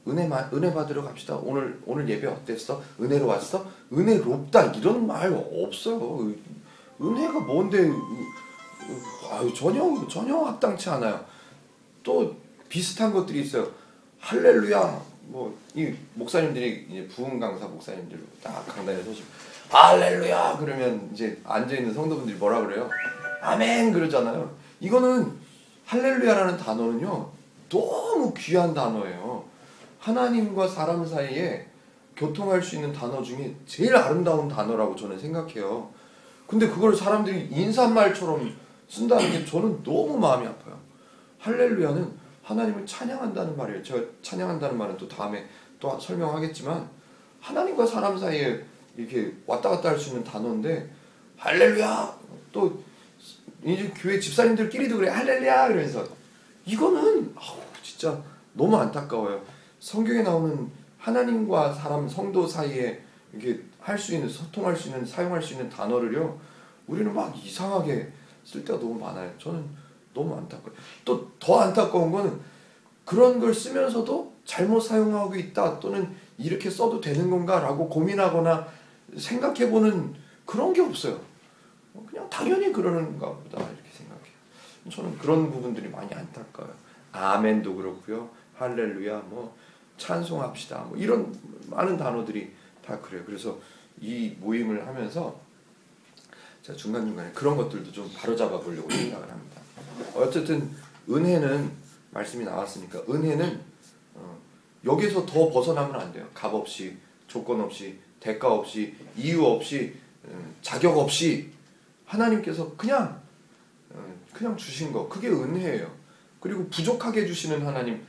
은혜 받으러 갑시다. 오늘 예배 어땠어? 은혜로 왔어? 은혜롭다 이런 말 없어요. 은혜가 뭔데? 전혀 합당치 않아요. 또 비슷한 것들이 있어요. 할렐루야. 뭐 이 목사님들이 이제 부흥 강사 목사님들 딱 강단에 서시면 할렐루야 그러면 이제 앉아 있는 성도분들이 뭐라 그래요? 아멘 그러잖아요. 이거는 할렐루야라는 단어는요 너무 귀한 단어예요. 하나님과 사람 사이에 교통할 수 있는 단어 중에 제일 아름다운 단어라고 저는 생각해요. 근데 그걸 사람들이 인사말처럼 쓴다는 게 저는 너무 마음이 아파요. 할렐루야는 하나님을 찬양한다는 말이에요. 제가 찬양한다는 말은 또 다음에 또 설명하겠지만 하나님과 사람 사이에 이렇게 왔다 갔다 할 수 있는 단어인데 할렐루야 또 이제 교회 집사님들끼리도 그래 할렐루야 그러면서 이거는 진짜 너무 안타까워요. 성경에 나오는 하나님과 사람 성도 사이에 이렇게 할 수 있는 소통할 수 있는 사용할 수 있는 단어를요 우리는 막 이상하게 쓸 때가 너무 많아요. 저는 너무 안타까워요. 또 더 안타까운 거는 그런 걸 쓰면서도 잘못 사용하고 있다 또는 이렇게 써도 되는 건가 라고 고민하거나 생각해보는 그런 게 없어요. 그냥 당연히 그러는가 보다 이렇게 생각해요. 저는 그런 부분들이 많이 안타까워요. 아멘도 그렇고요. 할렐루야 뭐 찬송합시다 뭐 이런 많은 단어들이 다 그래요. 그래서 이 모임을 하면서 제가 중간중간에 그런 것들도 좀 바로잡아 보려고 생각을 합니다. 어쨌든 은혜는 말씀이 나왔으니까 은혜는 여기서 더 벗어나면 안 돼요. 값 없이 조건 없이 대가 없이 이유 없이 자격 없이 하나님께서 그냥 주신 거 그게 은혜예요. 그리고 부족하게 주시는 하나님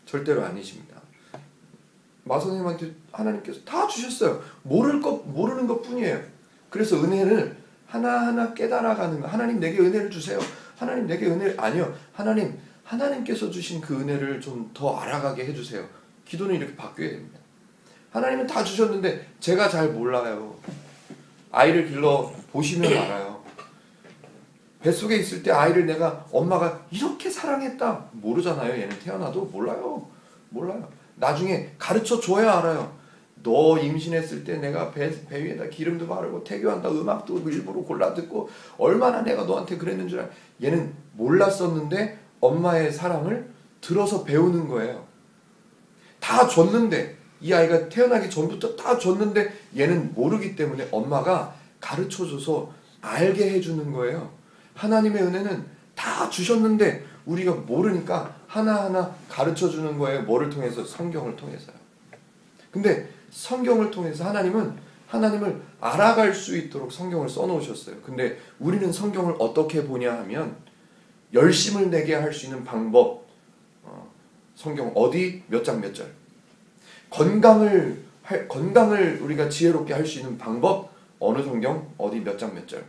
절대로 아니십니다. 마선생님한테 하나님께서 다 주셨어요. 모르는 것 뿐이에요. 그래서 은혜를 하나하나 깨달아가는 거. 하나님 내게 은혜를 주세요. 하나님 내게 은혜를 아니요. 하나님께서 주신 그 은혜를 좀 더 알아가게 해주세요. 기도는 이렇게 바뀌어야 됩니다. 하나님은 다 주셨는데 제가 잘 몰라요. 아이를 길러 보시면 알아요. 뱃속에 있을 때 아이를 내가 엄마가 이렇게 사랑했다 모르잖아요. 얘는 태어나도 몰라요. 나중에 가르쳐 줘야 알아요. 너 임신했을 때 내가 배 위에다 기름도 바르고 태교한다 음악도 일부러 골라 듣고 얼마나 내가 너한테 그랬는 줄 알아. 얘는 몰랐었는데 엄마의 사랑을 들어서 배우는 거예요. 다 줬는데 이 아이가 태어나기 전부터 다 줬는데 얘는 모르기 때문에 엄마가 가르쳐줘서 알게 해주는 거예요. 하나님의 은혜는 다 주셨는데 우리가 모르니까 하나하나 가르쳐주는 거예요. 뭐를 통해서? 성경을 통해서요. 근데 성경을 통해서 하나님을 알아갈 수 있도록 성경을 써놓으셨어요. 근데 우리는 성경을 어떻게 보냐 하면 열심을 내게 할 수 있는 방법 성경 어디 몇 장 몇 절 건강을 우리가 지혜롭게 할 수 있는 방법 어느 성경 어디 몇 장 몇 절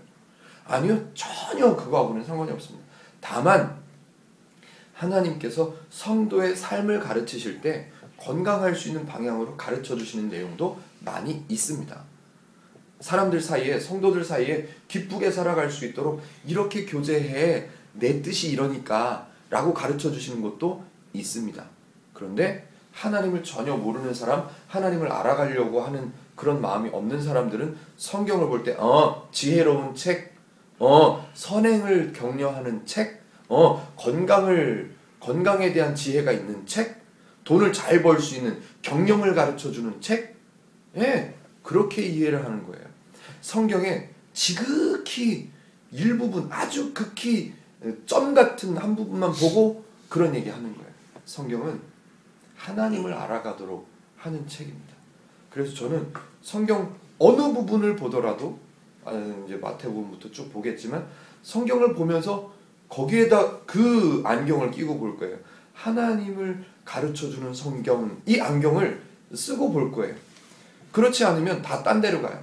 아니요 전혀 그거하고는 상관이 없습니다. 다만 하나님께서 성도의 삶을 가르치실 때 건강할 수 있는 방향으로 가르쳐 주시는 내용도 많이 있습니다. 사람들 사이에 성도들 사이에 기쁘게 살아갈 수 있도록 이렇게 교제해 내 뜻이 이러니까 라고 가르쳐 주시는 것도 있습니다. 그런데 하나님을 전혀 모르는 사람 하나님을 알아가려고 하는 그런 마음이 없는 사람들은 성경을 볼 때 지혜로운 책 선행을 격려하는 책 건강에 대한 지혜가 있는 책 돈을 잘 벌 수 있는 경영을 가르쳐주는 책 그렇게 이해를 하는 거예요. 성경에 지극히 일부분 아주 극히 점 같은 한 부분만 보고 그런 얘기 하는 거예요. 성경은 하나님을 알아가도록 하는 책입니다. 그래서 저는 성경 어느 부분을 보더라도 이제 마태복음부터 쭉 보겠지만 성경을 보면서 거기에다 그 안경을 끼고 볼 거예요. 하나님을 가르쳐주는 성경 이 안경을 쓰고 볼 거예요. 그렇지 않으면 다 딴 데로 가요.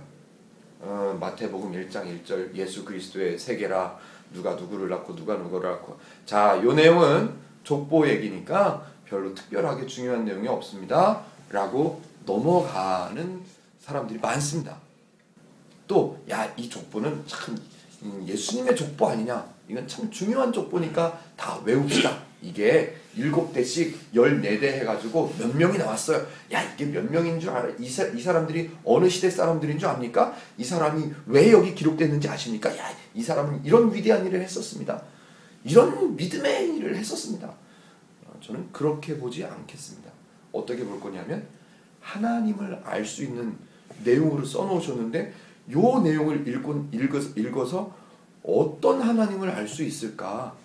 마태복음 1장 1절 예수 그리스도의 세계라 누가 누구를 낳고 누가 누구를 낳고 자, 요 내용은 족보 얘기니까 별로 특별하게 중요한 내용이 없습니다 라고 넘어가는 사람들이 많습니다. 또 야, 이 족보는 참 예수님의 족보 아니냐 이건 참 중요한 족보니까 다 외웁시다 이게 7대씩 14대 해가지고 몇 명이 나왔어요. 야 이게 몇 명인 줄 알아? 이 사람들이 어느 시대 사람들인 줄 압니까? 이 사람이 왜 여기 기록됐는지 아십니까? 야 이 사람은 이런 위대한 일을 했었습니다. 이런 믿음의 일을 했었습니다. 저는 그렇게 보지 않겠습니다. 어떻게 볼 거냐면 하나님을 알 수 있는 내용으로 써놓으셨는데 요 내용을 읽어서 어떤 하나님을 알 수 있을까?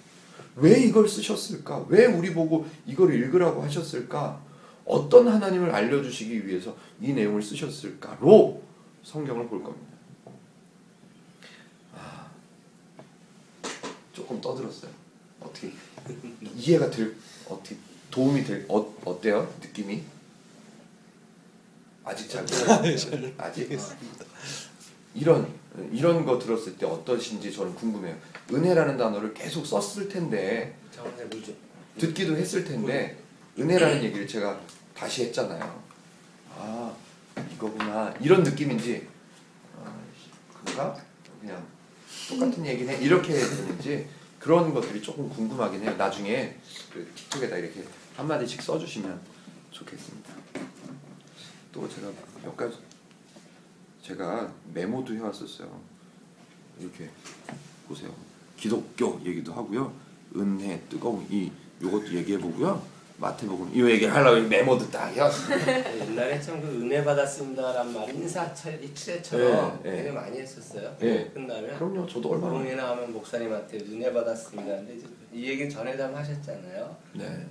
왜 이걸 쓰셨을까? 왜 우리 보고 이걸 읽으라고 하셨을까? 어떤 하나님을 알려주시기 위해서 이 내용을 쓰셨을까로 성경을 볼 겁니다. 조금 떠들었어요. 어떻게 이해가 어떻게 도움이 어때요? 느낌이? 아직 잘 모르겠어요. 아직? 이런 거 들었을 때 어떠신지 저는 궁금해요. 은혜라는 단어를 계속 썼을 텐데 듣기도 했을 텐데 은혜라는 얘기를 제가 다시 했잖아요. 아 이거구나 이런 느낌인지 그런가? 그냥 똑같은 얘기네 이렇게 되는지 그런 것들이 조금 궁금하긴 해요. 나중에 그 틱톡에다 이렇게 한마디씩 써주시면 좋겠습니다. 또 제가 몇 가지 제가 메모도 해왔었어요. 이렇게 보세요. 기독교 얘기도 하고요. 은혜, 뜨거운 요것도 얘기해보고요. 마태복음 이 얘기를 하려고 메모도 딱 해왔어요. 옛날에 참 그 은혜 받았습니다라는 말 인사치레처럼 되게 많이 했었어요. 끝나면 그럼요. 저도 얼마나 부흥회 나오면 목사님한테 은혜 받았습니다. 근데 이 얘기는 전에도 한번 하셨잖아요. 네.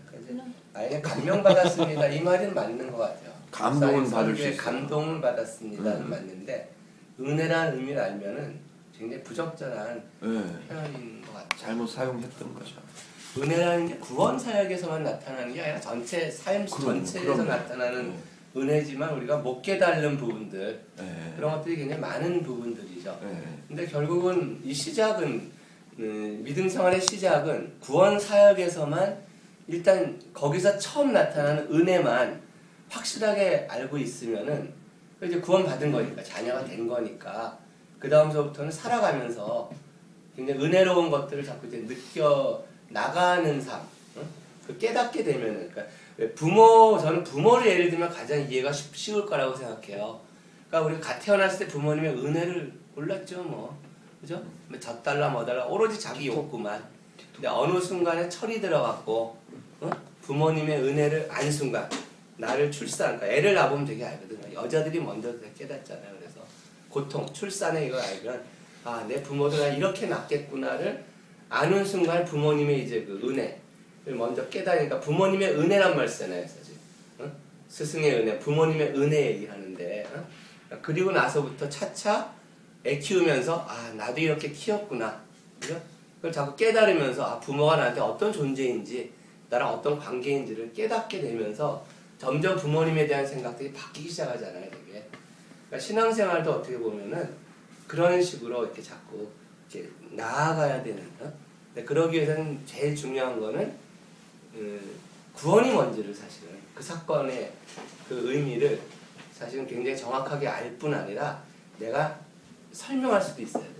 아예 감명 받았습니다. 이 말은 맞는 것 같아요. 감동은 받을 수 있어요. 감동을 받았습니다는 맞는데 은혜라는 의미를 알면은 굉장히 부적절한 표현인 것 같아요. 잘못 사용했던 거죠. 은혜라는 게 구원 사역에서만 나타나는 게 아니라 전체 삶 전체에서 나타나는 은혜지만 우리가 못 깨달는 부분들 그런 것들이 굉장히 많은 부분들이죠. 근데 결국은 이 시작은 믿음 생활의 시작은 구원 사역에서만 일단 거기서 처음 나타나는 은혜만 확실하게 알고 있으면은 이제 구원 받은 거니까 자녀가 된 거니까 그 다음서부터는 살아가면서 굉장히 은혜로운 것들을 자꾸 이제 느껴 나가는 삶, 그 깨닫게 되면은 그러니까 저는 부모를 예를 들면 가장 이해가 쉬울 거라고 생각해요. 그러니까 우리가 태어났을 때 부모님의 은혜를 몰랐죠, 뭐 그죠? 젖달라 뭐달라 오로지 자기 욕구만. 근데 어느 순간에 철이 들어갔고 부모님의 은혜를 안 순간 나를 그러니까 애를 낳으면 되게 알거든요. 여자들이 먼저 깨닫잖아요. 그래서 고통, 출산에 이걸 알면 아, 내 부모도 나 이렇게 낳겠구나를 아는 순간 부모님의 이제 그 은혜를 먼저 깨달으니까 부모님의 은혜란 말 쓰잖아요, 사실. 스승의 은혜, 부모님의 은혜 얘기하는데 그리고 나서부터 차차 애 키우면서 아, 나도 이렇게 키웠구나. 그죠? 그걸 자꾸 깨달으면서 아, 부모가 나한테 어떤 존재인지 나랑 어떤 관계인지를 깨닫게 되면서 점점 부모님에 대한 생각들이 바뀌기 시작하잖아요, 되게. 그러니까 신앙생활도 어떻게 보면은 그런 식으로 이렇게 자꾸 이렇게 나아가야 되는. 근데 그러기 위해서는 제일 중요한 거는 구원이 뭔지를 사실은 그 사건의 그 의미를 사실은 굉장히 정확하게 알 뿐 아니라 내가 설명할 수도 있어야 돼요.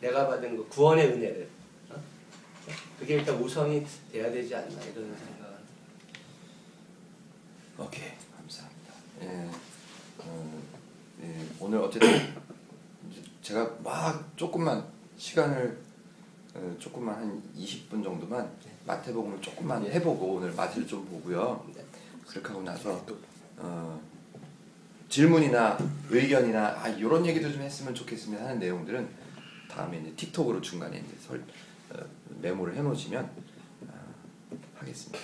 내가 받은 그 구원의 은혜를. 그게 일단 우선이 돼야 되지 않나 이런 생각을. 오케이, 감사합니다. 오늘 어쨌든 제가 막 조금만 시간을 조금만 한 20분 정도만 마태복음을 조금만 해보고 오늘 맛을 좀 보고요. 그렇게 하고 나서 질문이나 의견이나 이런 얘기도 좀 했으면 좋겠습니다 하는 내용들은 다음에 이제 틱톡으로 중간에 이제 메모를 해놓으시면 하겠습니다.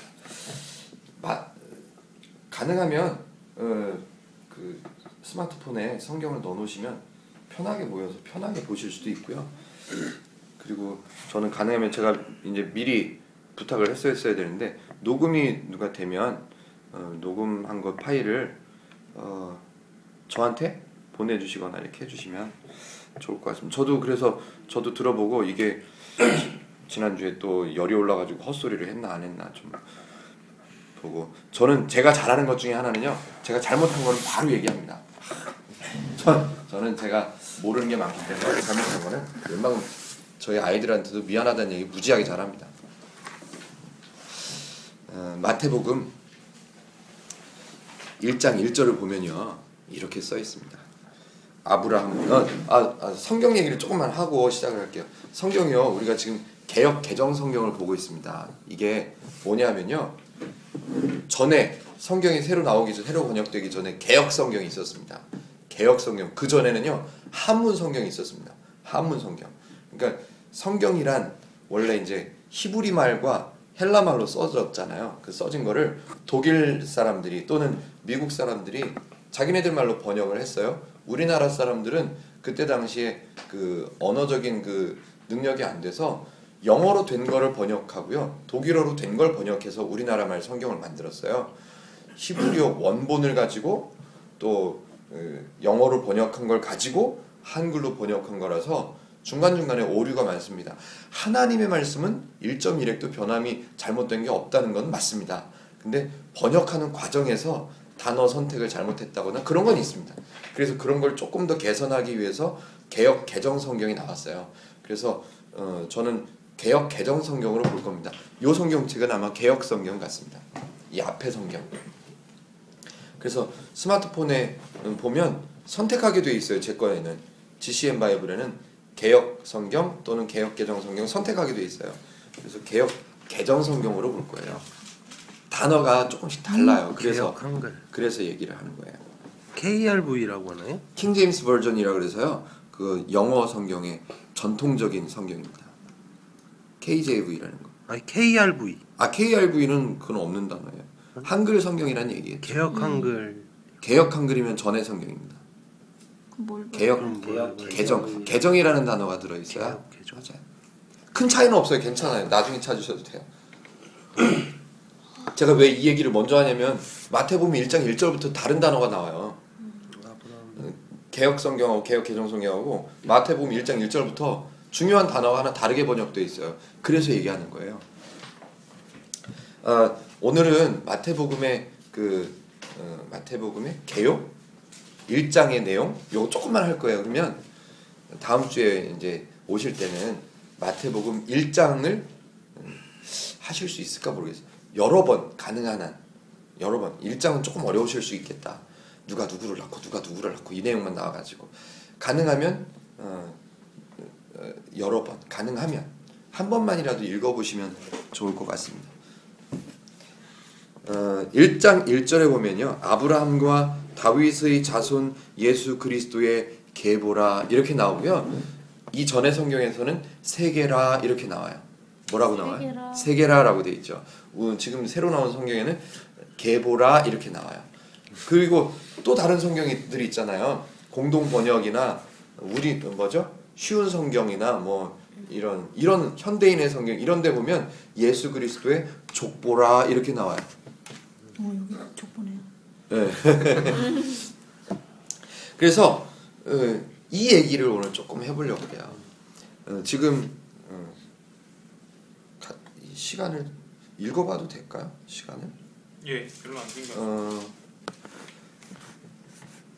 가능하면 그 스마트폰에 성경을 넣어놓으시면 편하게 모여서 편하게 보실 수도 있고요. 그리고 저는 가능하면 제가 이제 미리 부탁을 했어야 되는데 녹음이 누가 되면 녹음한 거 파일을 저한테 보내주시거나 이렇게 해주시면 좋을 것 같습니다. 저도 들어보고 이게 지난주에 또 열이 올라가지고 헛소리를 했나 안 했나 좀 보고 저는 제가 잘하는 것 중에 하나는요. 제가 잘못한 거는 바로 얘기합니다. 저는 제가 모르는 게 많기 때문에 잘못한 거는 웬만큼 저희 아이들한테도 미안하다는 얘기 무지하게 잘합니다. 마태복음 1장 1절을 보면요 이렇게 써 있습니다. 성경 얘기를 조금만 하고 시작을 할게요. 성경이요 우리가 지금 개역 개정 성경을 보고 있습니다. 이게 뭐냐면요 전에 성경이 새로 나오기 전 새로 번역되기 전에 개역 성경이 있었습니다. 개역 성경 그 전에는요 한문 성경이 있었습니다. 한문 성경. 그러니까 성경이란 원래 이제 히브리 말과 헬라 말로 써졌잖아요. 그 써진 거를 독일 사람들이 또는 미국 사람들이 자기네들 말로 번역을 했어요. 우리나라 사람들은 그때 당시에 그 언어적인 그 능력이 안 돼서 영어로 된 거를 번역하고요. 독일어로 된 걸 번역해서 우리나라 말 성경을 만들었어요. 히브리어 원본을 가지고 또 영어로 번역한 걸 가지고 한글로 번역한 거라서 중간중간에 오류가 많습니다. 하나님의 말씀은 1.1획도 변함이 잘못된 게 없다는 건 맞습니다. 근데 번역하는 과정에서 단어 선택을 잘못했다거나 그런 건 있습니다. 그래서 그런 걸 조금 더 개선하기 위해서 개역 개정 성경이 나왔어요. 그래서 저는 개역 개정 성경으로 볼 겁니다. 이 성경책은 아마 개역 성경 같습니다. 이 앞에 성경. 그래서 스마트폰에 보면 선택하게 돼 있어요. 제 거에는 GCN 바이블에는 개역 성경 또는 개역 개정 성경 선택하게 돼 있어요. 그래서 개역 개정 성경으로 볼 거예요. 단어가 조금씩 달라요. 그래서 그래서 얘기를 하는 거예요. KRV라고 하나요? 킹 제임스 버전이라 그래서요. 그 영어 성경의 전통적인 성경입니다. KJV라는 거. 아니 KRV. KRV는 그건 없는 단어예요. 한글 성경이란 얘기예요. 개역 한글. 개역 한글이면 전의 성경입니다. 개역 개정이라는 단어가 들어 있어요. 맞아요. 큰 차이는 없어요. 괜찮아요. 나중에 찾으셔도 돼요. 제가 왜 이 얘기를 먼저 하냐면 마태복음 1장 1절부터 다른 단어가 나와요. 개역 성경하고 개역 개정 성경하고 마태복음 1장 1절부터 중요한 단어가 하나 다르게 번역되어 있어요. 그래서 얘기하는 거예요. 오늘은 마태복음의 마태복음의 개요 1장의 내용 요거 조금만 할 거예요. 그러면 다음 주에 이제 오실 때는 마태복음 1장을 하실 수 있을까 모르겠어요. 여러 번 가능한 한 여러 번 1장은 조금 어려우실 수 있겠다. 누가 누구를 낳고 누가 누구를 낳고 이 내용만 나와가지고 가능하면 여러 번 가능하면 한 번만이라도 읽어보시면 좋을 것 같습니다. 1장 1절에 보면요 아브라함과 다윗의 자손 예수 그리스도의 계보라 이렇게 나오고요. 이 전의 성경에서는 세계라 이렇게 나와요. 뭐라고 나와요? 세계라라고 돼 있죠. 지금 새로 나온 성경에는 계보라 이렇게 나와요. 그리고 또 다른 성경들이 있잖아요. 공동 번역이나 우리 뭐죠? 쉬운 성경이나 뭐 이런 현대인의 성경 이런 데 보면 예수 그리스도의 족보라 이렇게 나와요. 여기 족보네요. 네. 그래서 이 얘기를 오늘 조금 해보려고 해요. 지금 시간을 읽어봐도 될까요? 시간을? 예, 별로 안 긴 것 같아요.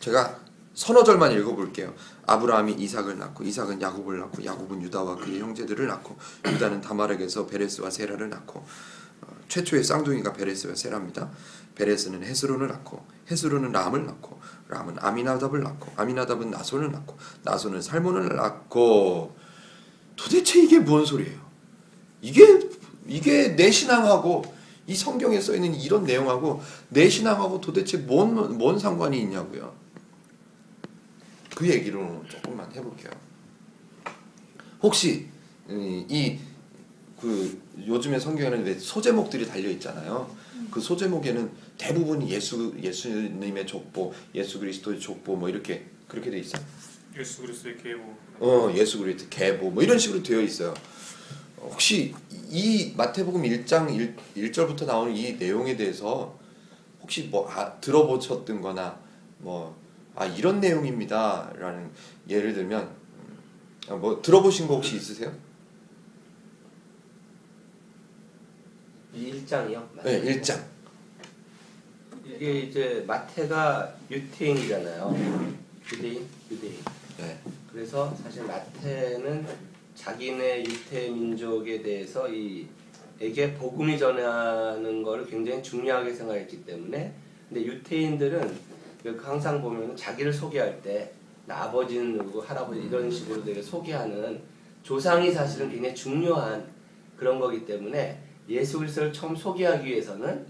제가 서너 절만 읽어볼게요. 아브라함이 이삭을 낳고 이삭은 야곱을 낳고 야곱은 유다와 그의 형제들을 낳고 유다는 다말에게서 베레스와 세라를 낳고 최초의 쌍둥이가 베레스와 세라입니다. 베레스는 헤스론을 낳고 헤스론은 람을 낳고 람은 아미나답을 낳고 아미나답은 나손을 낳고 나손은 살몬을 낳고 도대체 이게 뭔 소리예요? 이게 내 신앙하고 이 성경에 써 있는 이런 내용하고 내 신앙하고 도대체 뭔 상관이 있냐고요. 그 얘기를 오늘 조금만 해볼게요. 혹시 요즘에 성경에는 왜 소제목들이 달려 있잖아요. 그 소제목에는 대부분이 예수님의 족보, 예수 그리스도의 족보 뭐 이렇게 그렇게 돼 있어요. 예수 그리스도의 계보. 예수 그리스도 계보 뭐 이런 식으로 되어 있어요. 혹시 이 마태복음 1장 1절부터 나오는 이 내용에 대해서 혹시 뭐 들어보셨던 거나 뭐 이런 내용입니다라는 예를 들면 뭐 들어보신 거 혹시 있으세요? 이 1장이요? 네, 1장. 이게 이제 마태가 유태인이잖아요. 유대인. 네. 그래서 사실 마태는 자기네 유태 민족에 대해서 이 유태인들에게 복음이 전하는 거를 굉장히 중요하게 생각했기 때문에 근데 유태인들은 항상 보면 자기를 소개할 때 아버지는 누구 할아버지 이런 식으로 되게 소개하는 조상이 사실은 굉장히 중요한 그런 거기 때문에 예수 그리스도를 처음 소개하기 위해서는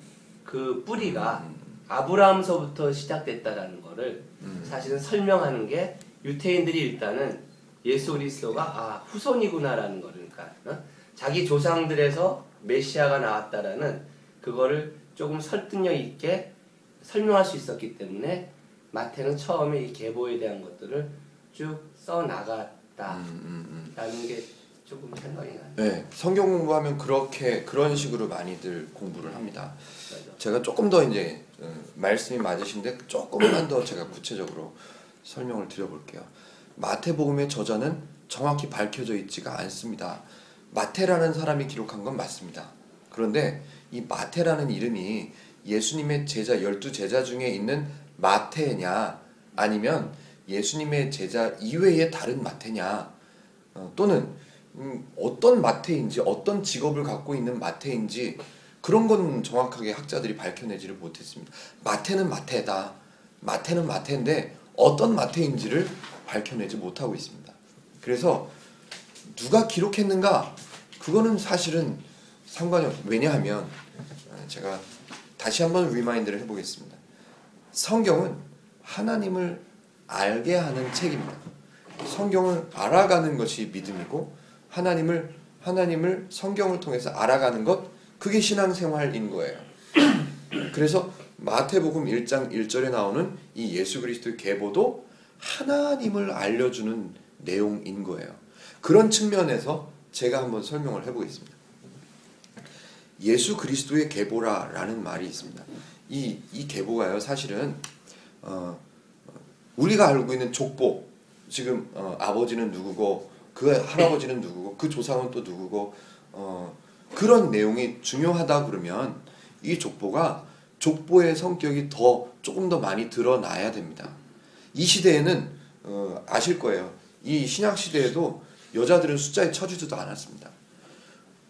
그 뿌리가 아브라함서부터 시작됐다라는 거를 사실은 설명하는 게 유태인들이 일단은 예수 그리스도가 후손이구나라는 거를 그러니까 자기 조상들에서 메시아가 나왔다라는 그거를 조금 설득력 있게 설명할 수 있었기 때문에 마태는 처음에 이 계보에 대한 것들을 쭉 써 나갔다라는 게 조금 생각이 나요. 네, 성경 공부하면 그런 식으로 많이들 공부를 합니다. 제가 조금 더 이제 말씀이 맞으신데 조금만 더 제가 구체적으로 설명을 드려볼게요. 마태복음의 저자는 정확히 밝혀져 있지가 않습니다. 마태라는 사람이 기록한 건 맞습니다. 그런데 이 마태라는 이름이 예수님의 제자 12제자 중에 있는 마태냐 아니면 예수님의 제자 이외의 다른 마태냐 또는 어떤 마태인지 어떤 직업을 갖고 있는 마태인지 그런 건 정확하게 학자들이 밝혀내지를 못했습니다. 마태는 마태다. 마태는 마태인데 어떤 마태인지를 밝혀내지 못하고 있습니다. 그래서 누가 기록했는가? 그거는 사실은 상관이 없어요. 왜냐하면 제가 다시 한번 리마인드를 해보겠습니다. 성경은 하나님을 알게 하는 책입니다. 성경을 알아가는 것이 믿음이고 하나님을 성경을 통해서 알아가는 것 그게 신앙생활인 거예요. 그래서 마태복음 1장 1절에 나오는 이 예수 그리스도의 계보도 하나님을 알려주는 내용인 거예요. 그런 측면에서 제가 한번 설명을 해보겠습니다. 예수 그리스도의 계보라라는 말이 있습니다. 이 계보가요 사실은 우리가 알고 있는 족보 지금 아버지는 누구고 그 할아버지는 누구고 그 조상은 또 누구고 그런 내용이 중요하다 그러면 이 족보의 성격이 조금 더 많이 드러나야 됩니다. 이 시대에는 아실 거예요. 이 신약 시대에도 여자들은 숫자에 쳐주지도 않았습니다.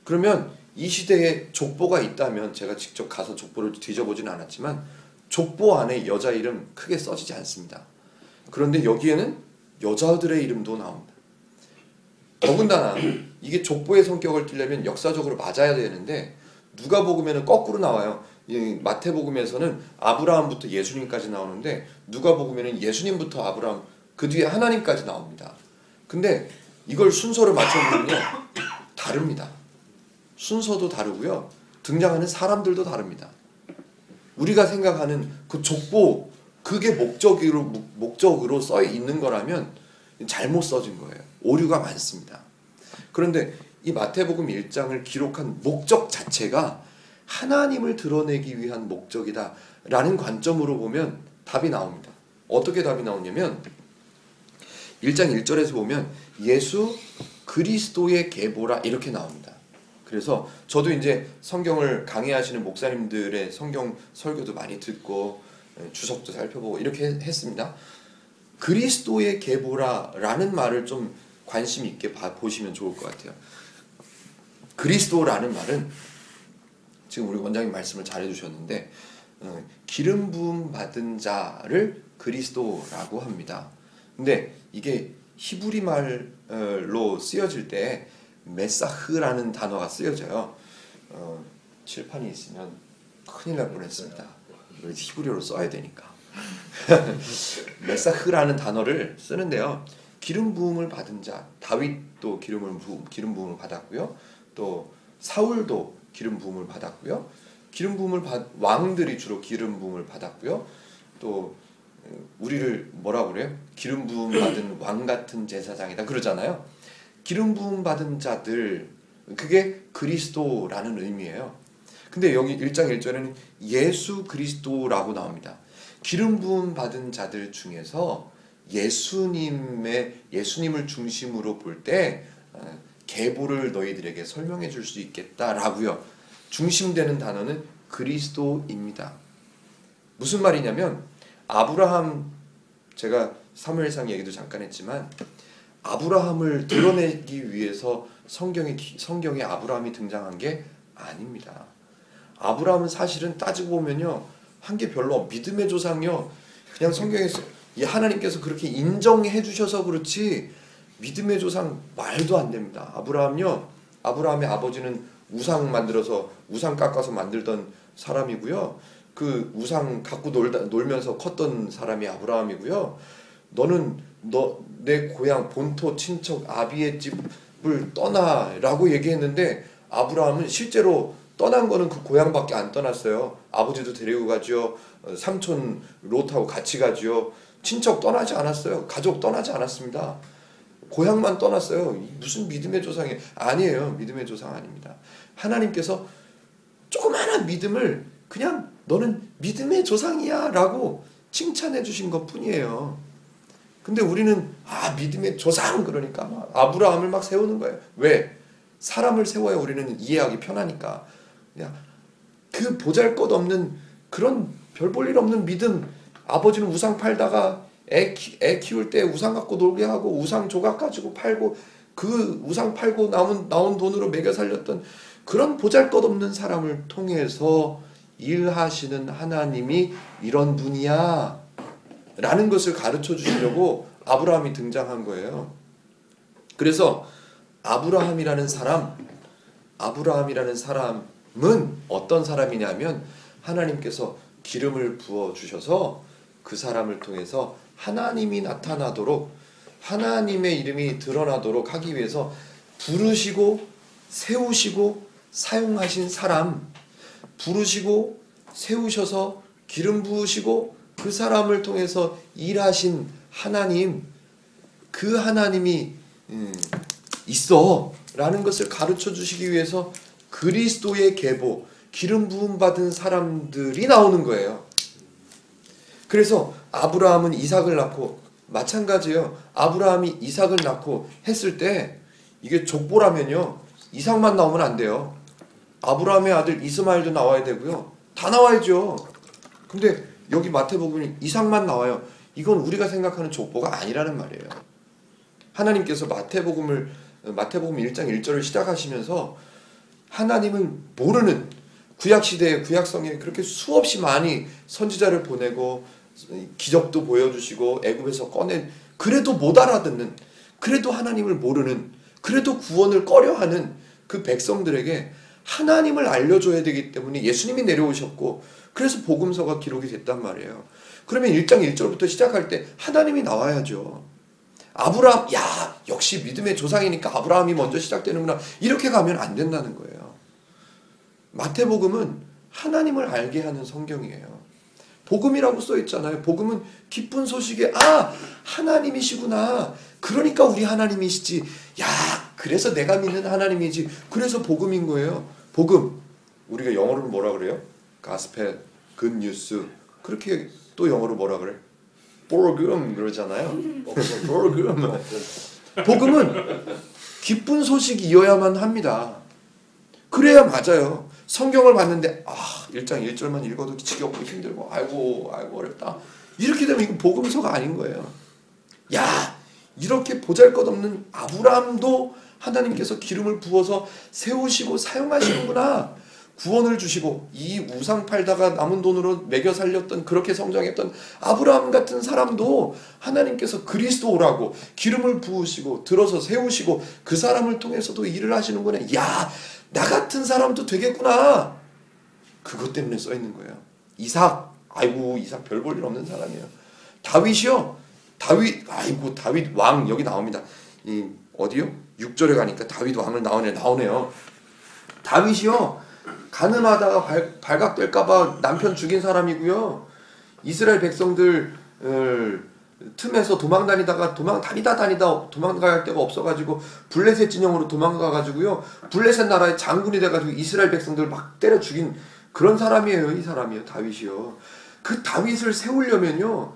그러면 이 시대에 족보가 있다면 제가 직접 가서 족보를 뒤져보지는 않았지만 족보 안에 여자 이름 크게 써지지 않습니다. 그런데 여기에는 여자들의 이름도 나옵니다. 더군다나 이게 족보의 성격을 띠려면 역사적으로 맞아야 되는데 누가복음에는 거꾸로 나와요. 이 마태복음에서는 아브라함부터 예수님까지 나오는데 누가복음에는 예수님부터 아브라함 그 뒤에 하나님까지 나옵니다. 근데 이걸 순서를 맞춰보면요 다릅니다. 순서도 다르고요 등장하는 사람들도 다릅니다. 우리가 생각하는 그 족보 그게 목적으로 써 있는 거라면 잘못 써진 거예요. 오류가 많습니다. 그런데 이 마태복음 1장을 기록한 목적 자체가 하나님을 드러내기 위한 목적이다 라는 관점으로 보면 답이 나옵니다. 어떻게 답이 나오냐면 1장 1절에서 보면 예수 그리스도의 계보라 이렇게 나옵니다. 그래서 저도 이제 성경을 강의하시는 목사님들의 성경 설교도 많이 듣고 주석도 살펴보고 이렇게 했습니다. 그리스도의 계보라라는 말을 좀 관심 있게 보시면 좋을 것 같아요. 그리스도라는 말은 지금 우리 원장님 말씀을 잘해주셨는데 기름 부음 받은 자를 그리스도라고 합니다. 근데 이게 히브리 말로 쓰여질 때 메사흐라는 단어가 쓰여져요. 칠판이 있으면 큰일 날 뻔했습니다. 히브리어로 써야 되니까. 메사흐라는 단어를 쓰는데요. 기름 부음을 받은 자, 다윗도 기름 부음을 받았고요. 또 사울도 기름 부음을 받았고요. 왕들이 주로 기름 부음을 받았고요. 또 우리를 뭐라 그래요? 기름 부음 받은 왕 같은 제사장이다 그러잖아요. 기름 부음 받은 자들 그게 그리스도라는 의미예요. 근데 여기 1장 1절에는 예수 그리스도라고 나옵니다. 기름 부음 받은 자들 중에서 예수님을 중심으로 볼 때 계보를 너희들에게 설명해 줄 수 있겠다라고요. 중심되는 단어는 그리스도입니다. 무슨 말이냐면 아브라함 제가 사무엘상 얘기도 잠깐 했지만 아브라함을 드러내기 위해서 성경에 아브라함이 등장한 게 아닙니다. 아브라함은 사실은 따지고 보면요, 한 게 별로 믿음의 조상이요. 그냥 성경에서 이 하나님께서 그렇게 인정해 주셔서 그렇지 믿음의 조상 말도 안 됩니다. 아브라함의 아버지는 우상 만들어서 우상 깎아서 만들던 사람이고요. 그 우상 갖고 놀면서 컸던 사람이 아브라함이고요. 너는 내 고향 본토 친척 아비의 집을 떠나라고 얘기했는데 아브라함은 실제로 떠난 거는 그 고향밖에 안 떠났어요. 아버지도 데리고 가죠. 삼촌 롯하고 같이 가죠. 친척 떠나지 않았어요. 가족 떠나지 않았습니다. 고향만 떠났어요. 무슨 믿음의 조상이 아니에요. 믿음의 조상 아닙니다. 하나님께서 조그마한 믿음을 그냥 너는 믿음의 조상이야 라고 칭찬해 주신 것 뿐이에요. 근데 우리는 믿음의 조상 그러니까 막 아브라함을 막 세우는 거예요. 왜? 사람을 세워야 우리는 이해하기 편하니까. 그냥 그 보잘것없는 그런 별 볼 일 없는 믿음. 아버지는 우상 팔다가 애 키울 때 우상 갖고 놀게 하고 우상 조각 가지고 팔고 그 우상 팔고 나온 돈으로 먹여 살렸던 그런 보잘것없는 사람을 통해서 일하시는 하나님이 이런 분이야 라는 것을 가르쳐 주시려고 아브라함이 등장한 거예요. 그래서 아브라함이라는 사람은 어떤 사람이냐면 하나님께서 기름을 부어 주셔서 그 사람을 통해서 하나님이 나타나도록 하나님의 이름이 드러나도록 하기 위해서 부르시고 세우시고 사용하신 사람, 부르시고 세우셔서 기름 부으시고 그 사람을 통해서 일하신 하나님, 그 하나님이 있어 라는 것을 가르쳐 주시기 위해서 그리스도의 계보, 기름 부음 받은 사람들이 나오는 거예요. 그래서 아브라함은 이삭을 낳고 마찬가지예요. 아브라함이 이삭을 낳고 했을 때 이게 족보라면요, 이삭만 나오면 안 돼요. 아브라함의 아들 이스마엘도 나와야 되고요. 다 나와야죠. 근데 여기 마태복음이 이삭만 나와요. 이건 우리가 생각하는 족보가 아니라는 말이에요. 하나님께서 마태복음 1장 1절을 시작하시면서 하나님을 모르는 구약시대에 구약성에 그렇게 수없이 많이 선지자를 보내고 기적도 보여주시고 애굽에서 꺼낸, 그래도 못 알아듣는, 그래도 하나님을 모르는, 그래도 구원을 꺼려하는 그 백성들에게 하나님을 알려줘야 되기 때문에 예수님이 내려오셨고 그래서 복음서가 기록이 됐단 말이에요. 그러면 1장 1절부터 시작할 때 하나님이 나와야죠. 아브라함, 역시 믿음의 조상이니까 아브라함이 먼저 시작되는구나, 이렇게 가면 안 된다는 거예요. 마태복음은 하나님을 알게 하는 성경이에요. 복음이라고 써 있잖아요. 복음은 기쁜 소식에 하나님이시구나, 그러니까 우리 하나님이시지, 그래서 내가 믿는 하나님이지, 그래서 복음인 거예요. 복음, 우리가 영어로 뭐라 그래요? 가스펠, 굿뉴스, 그렇게 또 영어로 뭐라 그래? 복음 그러잖아요. 복음은 기쁜 소식이어야만 합니다. 그래야 맞아요. 성경을 봤는데 1장 1절만 읽어도 지겹고 힘들고 아이고 어렵다, 이렇게 되면 이건 복음서가 아닌 거예요. 이렇게 보잘것없는 아브라함도 하나님께서 기름을 부어서 세우시고 사용하시는구나, 구원을 주시고 이 우상 팔다가 남은 돈으로 먹여 살렸던, 그렇게 성장했던 아브라함 같은 사람도 하나님께서 그리스도라고 기름을 부으시고 들어서 세우시고 그 사람을 통해서도 일을 하시는구나, 나 같은 사람도 되겠구나, 그것 때문에 써 있는 거예요. 이삭, 이삭 별 볼 일 없는 사람이에요. 다윗이요, 다윗 왕, 여기 나옵니다. 어디요? 6절에 가니까 다윗 왕을 나오네요. 다윗이요, 가늠하다가 발각될까봐 남편 죽인 사람이고요. 이스라엘 백성들 틈에서 도망다니다 도망갈 데가 없어가지고 블레셋 진영으로 도망가가지고요, 블레셋 나라의 장군이 돼가지고 이스라엘 백성들을 막 때려 죽인 그런 사람이에요. 이 사람이요, 다윗이요. 그 다윗을 세우려면요,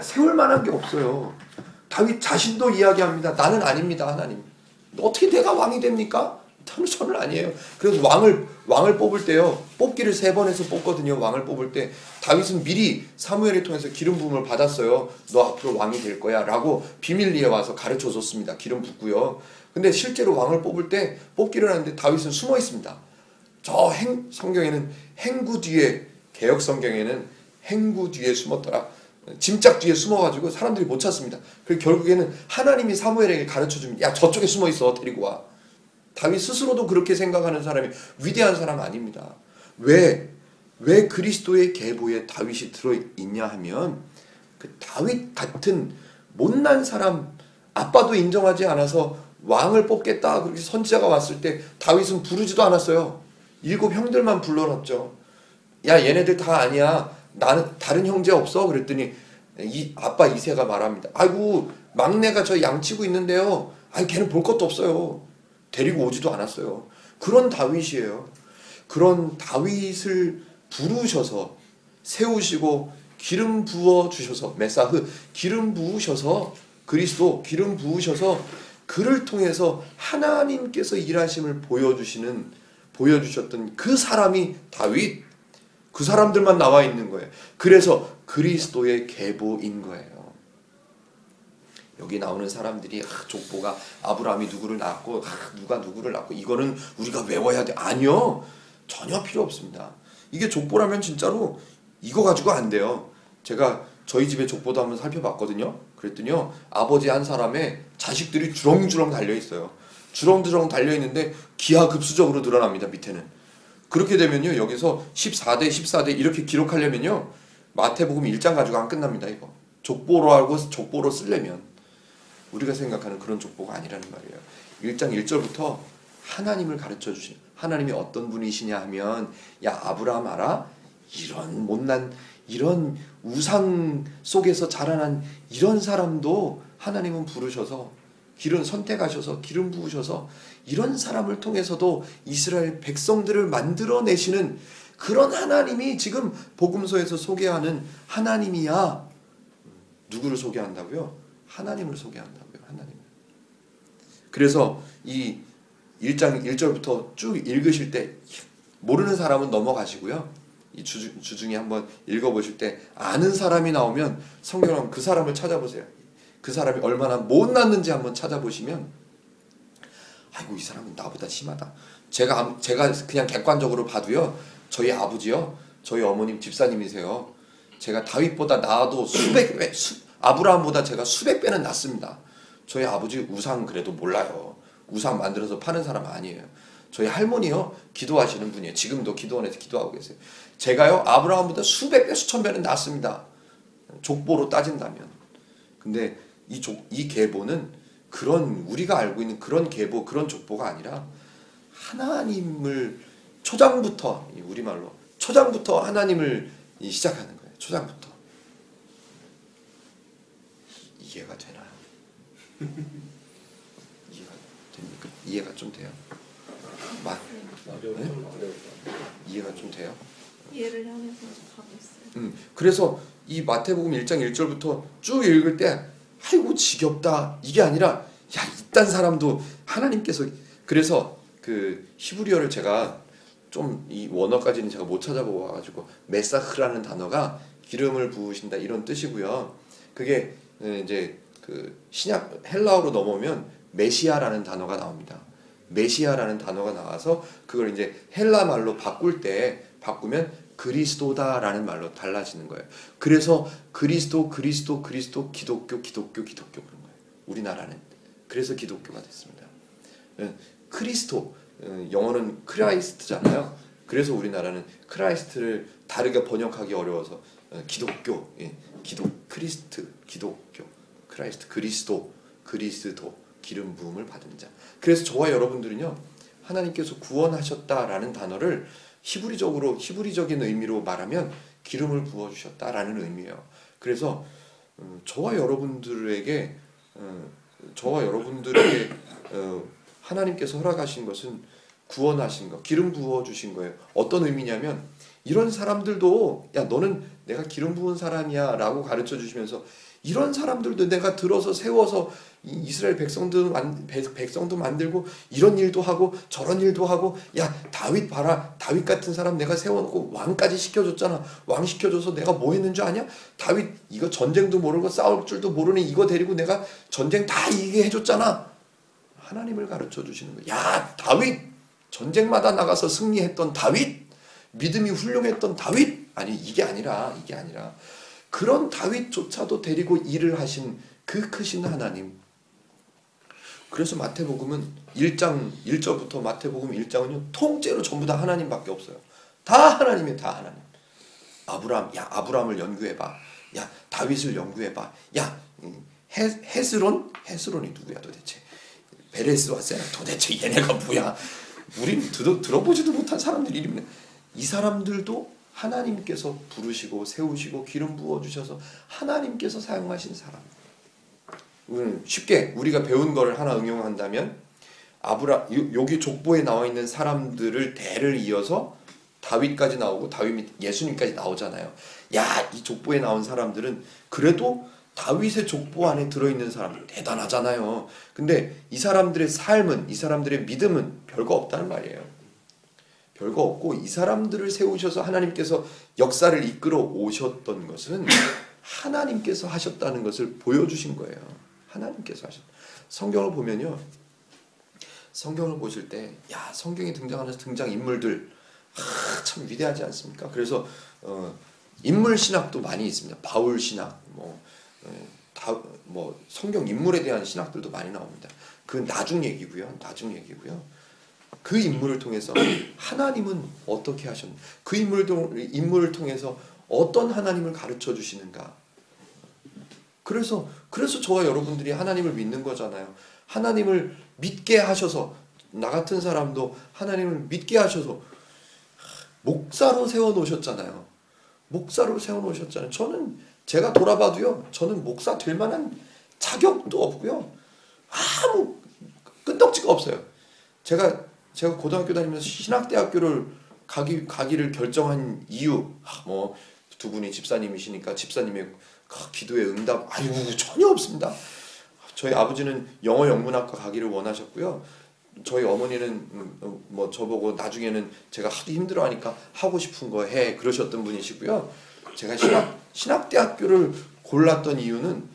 세울 만한 게 없어요. 다윗 자신도 이야기합니다. 나는 아닙니다, 하나님. 어떻게 내가 왕이 됩니까? 저는 아니에요. 그래서 왕을 뽑을 때요, 뽑기를 3번 해서 뽑거든요. 왕을 뽑을 때 다윗은 미리 사무엘을 통해서 기름 부음을 받았어요. 너 앞으로 왕이 될 거야 라고 비밀리에 와서 가르쳐 줬습니다. 기름 붓고요. 근데 실제로 왕을 뽑을 때 뽑기를 하는데 다윗은 숨어 있습니다. 성경에는 행구 뒤에, 개역 성경에는 행구 뒤에 숨었더라. 짐짝 뒤에 숨어가지고 사람들이 못 찾습니다. 그리고 결국에는 하나님이 사무엘에게 가르쳐줍니다. 야, 저쪽에 숨어있어. 데리고 와. 다윗 스스로도 그렇게 생각하는 사람이 위대한 사람 아닙니다. 왜 그리스도의 계보에 다윗이 들어있냐 하면 그 다윗 같은 못난 사람, 아빠도 인정하지 않아서 왕을 뽑겠다 그렇게 선지자가 왔을 때 다윗은 부르지도 않았어요. 7 형들만 불러놨죠. 야, 얘네들 다 아니야. 나는 다른 형제 없어? 그랬더니 아빠 이새가 말합니다. 아이고, 막내가 저 양치고 있는데요. 아이, 걔는 볼 것도 없어요. 데리고 오지도 않았어요. 그런 다윗이에요. 그런 다윗을 부르셔서 세우시고 기름 부어 주셔서, 메사흐, 기름 부으셔서, 그리스도 기름 부으셔서 그를 통해서 하나님께서 일하심을 보여주셨던 그 사람이 다윗. 그 사람들만 나와 있는 거예요. 그래서 그리스도의 계보인 거예요. 여기 나오는 사람들이 족보가 아브라함이 누구를 낳았고 누가 누구를 낳고 이거는 우리가 외워야 돼. 아니요. 전혀 필요 없습니다. 이게 족보라면 진짜로 이거 가지고 안 돼요. 제가 저희 집에 족보도 한번 살펴봤거든요. 그랬더니요, 아버지 한 사람의 자식들이 주렁주렁 달려있어요. 주렁주렁 달려있는데 기하급수적으로 늘어납니다. 밑에는. 그렇게 되면요, 여기서 14대 이렇게 기록하려면요, 마태복음 1장 가지고 안 끝납니다. 이거 족보로 하고 족보로 쓰려면 우리가 생각하는 그런 족보가 아니라는 말이에요. 1장 1절부터 하나님을 가르쳐 주신, 하나님이 어떤 분이시냐 하면, 야, 아브라함 알아? 이런 못난, 이런 우상 속에서 자라난 이런 사람도 하나님은 부르셔서 기름 선택하셔서 기름 부으셔서 이런 사람을 통해서도 이스라엘 백성들을 만들어내시는 그런 하나님이 지금 복음서에서 소개하는 하나님이야. 누구를 소개한다고요? 하나님을 소개한다고요. 하나님. 그래서 이 1장 1절부터 쭉 읽으실 때 모르는 사람은 넘어가시고요. 이 주중에 한번 읽어보실 때 아는 사람이 나오면 성경은 그 사람을 찾아보세요. 그 사람이 얼마나 못났는지 한번 찾아보시면, 아이고, 이 사람은 나보다 심하다. 제가 그냥 객관적으로 봐도요, 저희 아버지요, 저희 어머님 집사님이세요. 제가 다윗보다 나도 아브라함보다 제가 수백 배는 낫습니다. 저희 아버지 우상 그래도 몰라요. 우상 만들어서 파는 사람 아니에요. 저희 할머니요, 기도하시는 분이에요. 지금도 기도원에서 기도하고 계세요. 제가요, 아브라함보다 수백 배 수천 배는 낫습니다. 족보로 따진다면. 근데 이 계보는 그런 우리가 알고 있는 그런 계보, 그런 족보가 아니라 하나님을 초장부터, 우리말로 초장부터 하나님을 시작하는 거예요. 초장부터. 이해가 되나요? 이해가 됩니까? 이해가 좀 돼요? 네? 이해가 좀 돼요? 이해를 하면서 하고 있어요. 그래서 이 마태복음 1장 1절부터 쭉 읽을 때 아이고 지겹다 이게 아니라, 야, 이딴 사람도 하나님께서, 그래서 그 히브리어를 제가 좀 이 원어까지는 제가 못 찾아보고 와가지고 메사흐라는 단어가 기름을 부으신다 이런 뜻이고요. 그게 이제 그 신약 헬라어로 넘어오면 메시아라는 단어가 나옵니다. 메시아라는 단어가 나와서 그걸 이제 헬라 말로 바꾸면 그리스도다라는 말로 달라지는 거예요. 그래서 그리스도 기독교 그런 거예요. 우리나라는 그래서 기독교가 됐습니다. 크리스토, 영어는 크라이스트잖아요. 그래서 우리나라는 크라이스트를 다르게 번역하기 어려워서 기독교, 기독교, 크라이스트, 그리스도, 기름 부음을 받은 자. 그래서 저와 여러분들은요, 하나님께서 구원하셨다라는 단어를 히브리적인 의미로 말하면 기름을 부어주셨다라는 의미예요. 그래서 저와 여러분들에게 하나님께서 허락하신 것은 구원하신 거, 기름 부어주신 거예요. 어떤 의미냐면, 이런 사람들도, 야, 너는 내가 기름 부은 사람이야 라고 가르쳐 주시면서, 이런 사람들도 내가 들어서 세워서 이스라엘 백성도 만들고 이런 일도 하고 저런 일도 하고, 야, 다윗 봐라, 다윗 같은 사람 내가 세워놓고 왕까지 시켜줬잖아. 왕 시켜줘서 내가 뭐 했는 줄 아냐? 다윗 이거 전쟁도 모르고 싸울 줄도 모르니 이거 데리고 내가 전쟁 다 이기게 해줬잖아. 하나님을 가르쳐 주시는 거야. 야, 다윗 전쟁마다 나가서 승리했던 다윗, 믿음이 훌륭했던 다윗, 아니 이게 아니라 그런 다윗조차도 데리고 일을 하신 그 크신 하나님. 그래서 마태복음은 1장 1절부터 마태복음 1장은요 통째로 전부 다 하나님밖에 없어요. 다 하나님이에요. 다 하나님. 아브람을 연구해봐. 야 다윗을 연구해봐. 야 헤스론이 누구야 도대체? 베레스와 세라 도대체 얘네가 뭐야? 우린 들어보지도 못한 사람들 이름이네. 이 사람들도 하나님께서 부르시고 세우시고 기름 부어주셔서 하나님께서 사용하신 사람. 쉽게 우리가 배운 거를 하나 응용한다면 여기 족보에 나와 있는 사람들을 대를 이어서 다윗까지 나오고 다윗 밑 예수님까지 나오잖아요. 야, 이 족보에 나온 사람들은 그래도 다윗의 족보 안에 들어있는 사람들 대단하잖아요. 근데 이 사람들의 삶은, 이 사람들의 믿음은 별거 없다는 말이에요. 별거 없고 이 사람들을 세우셔서 하나님께서 역사를 이끌어 오셨던 것은 하나님께서 하셨다는 것을 보여주신 거예요. 하나님께서 하셨다. 성경을 보면요, 성경을 보실 때 야 성경에 등장하는 등장인물들 참 위대하지 않습니까? 그래서 인물 신학도 많이 있습니다. 바울 신학, 성경 인물에 대한 신학들도 많이 나옵니다. 그 나중 얘기고요. 그 인물을 통해서 하나님은 어떻게 하셨나? 그 인물을 통해서 어떤 하나님을 가르쳐 주시는가? 그래서 저와 여러분들이 하나님을 믿는 거잖아요. 하나님을 믿게 하셔서 나 같은 사람도 하나님을 믿게 하셔서 목사로 세워놓으셨잖아요. 저는 제가 돌아봐도요. 저는 목사 될 만한 자격도 없고요. 아무 끈덕지가 없어요. 제가 고등학교 다니면서 신학대학교를 가기를 결정한 이유, 두 분이 집사님이시니까 집사님의 기도의 응답 전혀 없습니다. 저희 아버지는 영어 영문학과 가기를 원하셨고요. 저희 어머니는 저보고 나중에는 제가 하도 힘들어하니까 하고 싶은 거 해 그러셨던 분이시고요. 제가 신학대학교를 골랐던 이유는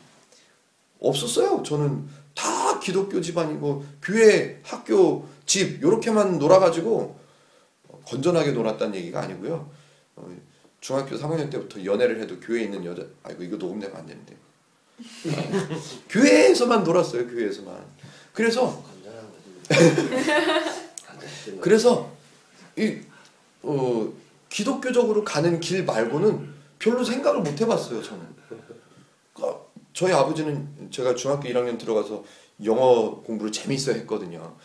없었어요. 저는 다 기독교 집안이고 교회, 학교, 집 이렇게만 놀아가지고 건전하게 놀았다는 얘기가 아니고요. 중학교 3학년 때부터 연애를 해도 교회에 있는 여자, 이거 녹음되면 안 되는데 교회에서만 놀았어요. 교회에서만. 그래서 기독교적으로 가는 길 말고는 별로 생각을 못 해봤어요. 저는. 저희 아버지는 제가 중학교 1학년 들어가서 영어 공부를 재밌어 했거든요.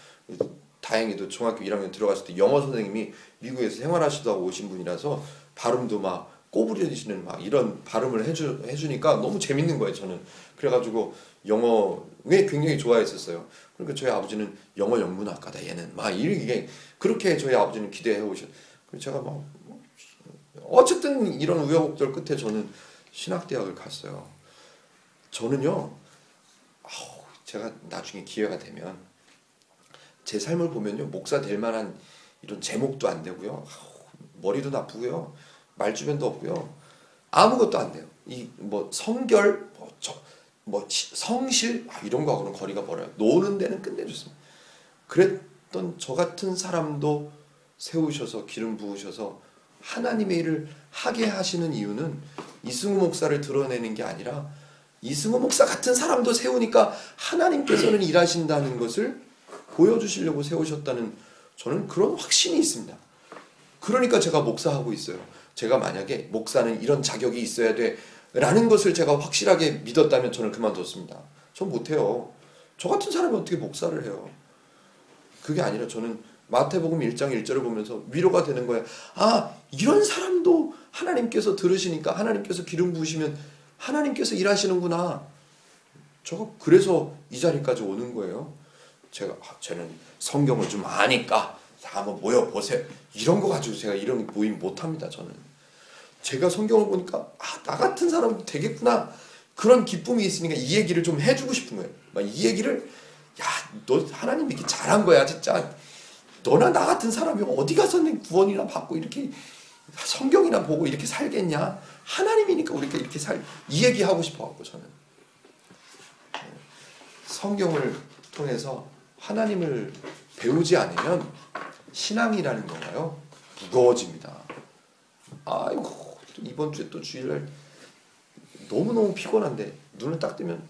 다행히도 중학교 1학년 들어갔을 때 영어 선생님이 미국에서 생활하시다 오신 분이라서 발음도 막 꼬부려지시는 막 이런 발음을 해주니까 너무 재밌는 거예요. 저는. 그래가지고 영어에 굉장히 좋아했었어요. 그러니까 저희 아버지는 영어 영문학과다 얘는 막 이게 그렇게 저희 아버지는 기대해 오셨. 제가 어쨌든 이런 우여곡절 끝에 저는 신학대학을 갔어요. 저는요, 제가 나중에 기회가 되면 제 삶을 보면요, 목사 될 만한 이런 제목도 안 되고요, 머리도 나쁘고요, 말주변도 없고요, 아무것도 안 돼요. 성결, 성실 이런 거하고는 거리가 멀어요. 노는 데는 끝내줬습니다. 그랬던 저 같은 사람도 세우셔서 기름 부으셔서 하나님의 일을 하게 하시는 이유는 이승우 목사를 드러내는 게 아니라 이승우 목사 같은 사람도 세우니까 하나님께서는 일하신다는 것을 보여주시려고 세우셨다는 저는 그런 확신이 있습니다. 그러니까 제가 목사하고 있어요. 제가 만약에 목사는 이런 자격이 있어야 돼 라는 것을 제가 확실하게 믿었다면 저는 그만뒀습니다. 전 못해요. 저 같은 사람이 어떻게 목사를 해요. 그게 아니라 저는 마태복음 1장 1절을 보면서 위로가 되는 거예요. 이런 사람도 하나님께서 들으시니까 하나님께서 기름 부으시면 하나님께서 일하시는구나. 그래서 이 자리까지 오는 거예요. 쟤는 성경을 좀 아니까 다 한번 모여보세요. 이런 거 가지고 제가 이런 모임 못합니다. 저는. 제가 성경을 보니까 나 같은 사람도 되겠구나. 그런 기쁨이 있으니까 이 얘기를 좀 해주고 싶은 거예요. 이 얘기를 너 하나님 이렇게 잘한 거야 진짜. 너나 나 같은 사람이 어디 가서 구원이나 받고 이렇게 성경이나 보고 이렇게 살겠냐? 하나님이니까 우리가 이렇게 이 얘기하고 싶어갖고 저는 성경을 통해서 하나님을 배우지 않으면 신앙이라는 건가요? 무거워집니다. 아이고 이번 주에 또 주일날 너무너무 피곤한데 눈을 딱 뜨면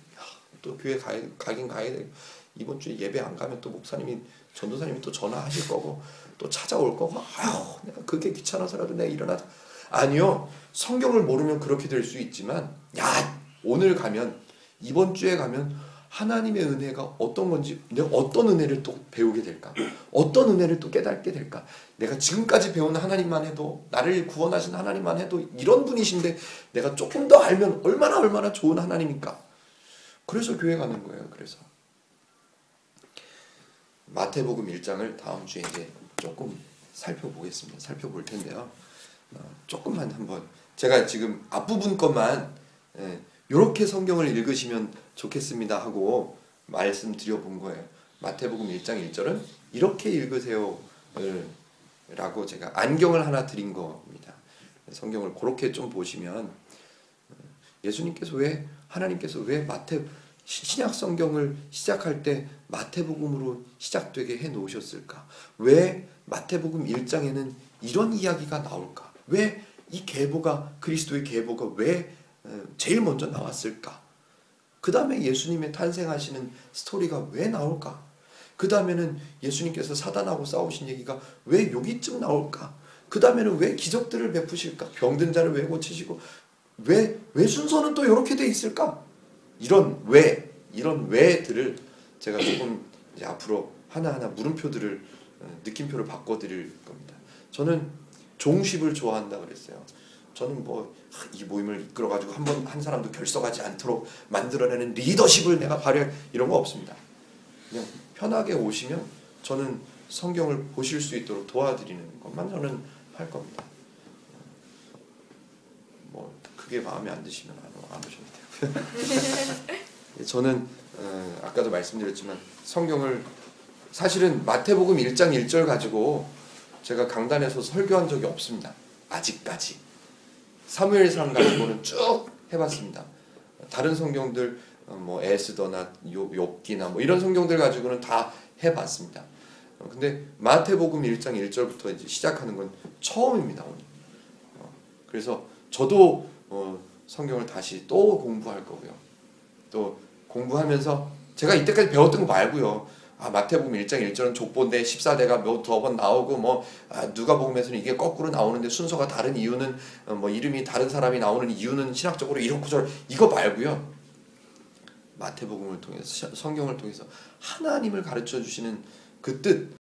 또 교회 가긴 가야 돼. 이번 주에 예배 안 가면 또 목사님이 전도사님이 또 전화하실 거고 또 찾아올 거고 아유 내가 그게 귀찮아서라도 내가 일어나자. 아니요. 성경을 모르면 그렇게 될 수 있지만 야 오늘 가면 이번 주에 가면 하나님의 은혜가 어떤 건지 내가 어떤 은혜를 또 배우게 될까? 어떤 은혜를 또 깨닫게 될까? 내가 지금까지 배운 하나님만 해도 나를 구원하신 하나님만 해도 이런 분이신데 내가 조금 더 알면 얼마나 좋은 하나님입니까? 그래서 교회 가는 거예요. 그래서 마태복음 1장을 다음 주에 이제 조금 살펴보겠습니다. 살펴볼 텐데요. 조금만 한번 제가 지금 앞부분 것만 이렇게 성경을 읽으시면 좋겠습니다 하고 말씀드려 본 거예요. 마태복음 1장 1절은 이렇게 읽으세요 라고 제가 안경을 하나 드린 겁니다. 성경을 그렇게 좀 보시면 예수님께서 하나님께서 왜 신약 성경을 시작할 때 마태복음으로 시작되게 해 놓으셨을까? 왜 마태복음 1장에는 이런 이야기가 나올까? 왜 이 계보가 그리스도의 계보가 왜 제일 먼저 나왔을까? 그 다음에 예수님의 탄생하시는 스토리가 왜 나올까? 그 다음에는 예수님께서 사단하고 싸우신 얘기가 왜 여기쯤 나올까? 그 다음에는 왜 기적들을 베푸실까? 병든 자를 왜 고치시고 왜 순서는 또 이렇게 돼 있을까? 이런 왜들을 제가 조금 이제 앞으로 하나하나 물음표들을 느낌표를 바꿔드릴 겁니다. 저는 종십을 좋아한다 그랬어요. 저는 뭐 이 모임을 이끌어가지고 한 사람도 결석하지 않도록 만들어내는 리더십을 내가 발휘할 이런 거 없습니다. 그냥 편하게 오시면 저는 성경을 보실 수 있도록 도와드리는 것만 저는 할 겁니다. 뭐 그게 마음에 안 드시면 안 오셔도 되고요. 저는 아까도 말씀드렸지만 성경을 사실은 마태복음 1장 1절 가지고 제가 강단에서 설교한 적이 없습니다. 아직까지. 사무엘상 가지고는 쭉 해봤습니다. 다른 성경들 뭐 에스더나 욥기나 뭐 이런 성경들 가지고는 다 해봤습니다. 근데 마태복음 1장 1절부터 이제 시작하는 건 처음입니다. 오늘. 그래서 저도 성경을 다시 또 공부할 거고요. 또 공부하면서 제가 이때까지 배웠던 거 말고요. 마태복음 1장 1절은 족보인데 14대가 몇 더 번 나오고 누가복음에서는 이게 거꾸로 나오는데 순서가 다른 이유는 이름이 다른 사람이 나오는 이유는 신학적으로 이렇고 저렇고 이거 말고요. 마태복음을 통해서 성경을 통해서 하나님을 가르쳐 주시는 그 뜻